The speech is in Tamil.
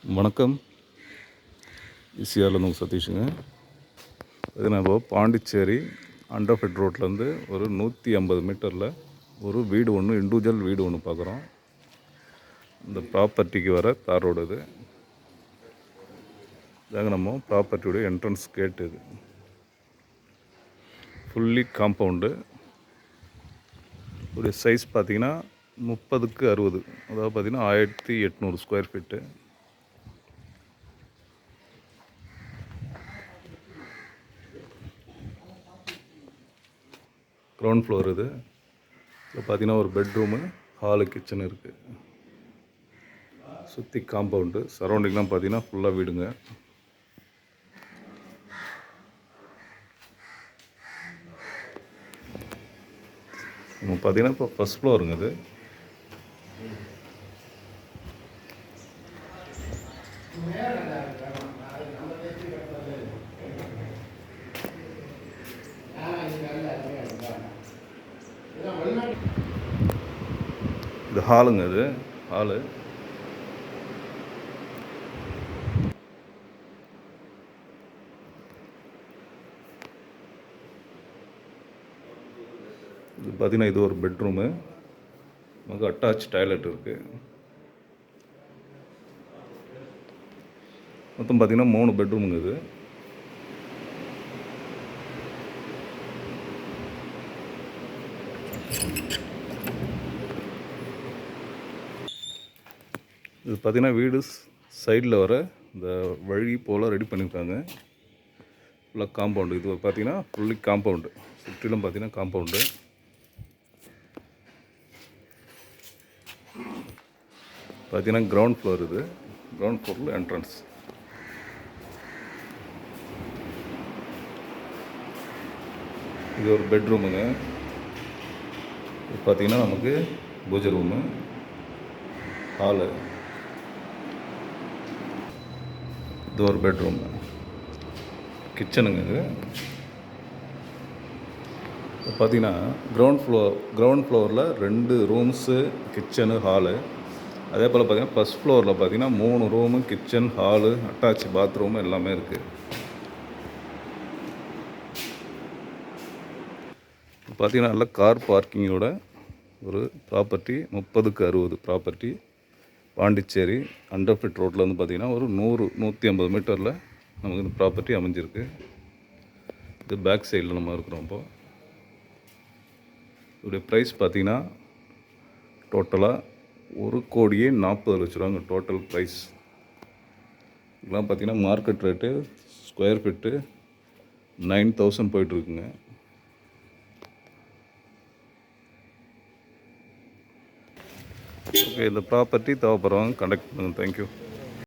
வணக்கம். ஈசிஆர்லேருந்து உங்கள் சதீஷுங்க. இது நம்ம பாண்டிச்சேரி அண்டர்ஃபெட் ரோட்லேருந்து ஒரு 150 மீட்டரில் ஒரு வீடு ஒன்று, இண்டிவிஜுவல் வீடு ஒன்று பார்க்குறோம். இந்த ப்ராப்பர்ட்டிக்கு வர தார் ரோடு இது. இதாங்க நம்ம ப்ராப்பர்ட்டியோடைய என்ட்ரன்ஸ் கேட்டு. இது ஃபுல்லி காம்பவுண்டு. உடைய சைஸ் பார்த்திங்கன்னா 30க்கு 60, அதாவது பார்த்திங்கன்னா 1800 ஸ்கொயர் ஃபீட்டு. கிரவுண்ட் ஃப்ளோர் இது. இதில் பார்த்தீங்கன்னா ஒரு பெட்ரூமு, ஹாலு, கிச்சன் இருக்குது. சுற்றி காம்பவுண்டு, சரௌண்டிங்லாம் பார்த்தீங்கன்னா ஃபுல்லாக வீடுங்க. நம்ம பார்த்தீங்கன்னா இப்போ ஃபஸ்ட் ஃப்ளோருங்க இது. இது ஹாலுங்க. இது ஹாலு. இது பார்த்தீங்கன்னா இது ஒரு பெட்ரூமு, நமக்கு அட்டாச் டாய்லெட் இருக்குது. மொத்தம் பார்த்தீங்கன்னா 3 பெட்ரூமுங்க இது. இது பார்த்தீங்கன்னா வீடு சைடில் வர இந்த வழி போல் ரெடி பண்ணியிருக்காங்க. ஃபுல்லாக காம்பவுண்டு. இது பார்த்தீங்கன்னா ஃபுல்லி காம்பவுண்டு, சுற்றிலும் பார்த்தீங்கன்னா காம்பவுண்டு. பார்த்தீங்கன்னா கிரவுண்ட் ஃப்ளோர் இது. கிரவுண்ட் ஃப்ளோரில் என்ட்ரன்ஸ். இது ஒரு பெட்ரூமுங்க. இது பார்த்தீங்கன்னா நமக்கு பூஜை ரூமு, ஹாலு. இது ஒரு பெட்ரூமு, கிச்சனுங்க. இது பார்த்தீங்கன்னா கிரவுண்ட் ஃப்ளோரில் 2 ரூம்ஸு, கிச்சனு, ஹாலு. அதே போல் பார்த்தீங்கன்னா ஃபஸ்ட் ஃப்ளோரில் பார்த்தீங்கன்னா 3 room, kitchen, hall, attach bathroom எல்லாமே இருக்குது. பார்த்தீங்கன்னா நல்ல கார் பார்க்கிங்கோட ஒரு ப்ராப்பர்ட்டி. 30க்கு 60 ப்ராப்பர்ட்டி. பாண்டிச்சேரி அண்டர்ஃபிட் ரோட்டில் வந்து பார்த்திங்கன்னா ஒரு 150 மீட்டரில் நமக்கு இந்த ப்ராப்பர்ட்டி அமைஞ்சிருக்கு. இது பேக் சைடில் நம்ம இருக்கிறோம். இப்போது இதோடைய ப்ரைஸ் பார்த்திங்கன்னா டோட்டலாக 1,40,00,000 டோட்டல் ப்ரைஸ். இதெல்லாம் பார்த்திங்கன்னா மார்க்கெட் ரேட்டு ஸ்கொயர் ஃபீட்டு 9,000 போயிட்டுருக்குங்க. ஓகே, இந்த ப்ராப்பர்ட்டி தேவைப்படுறவங்க கான்டாக்ட் பண்ணுங்கள். தேங்க்யூ.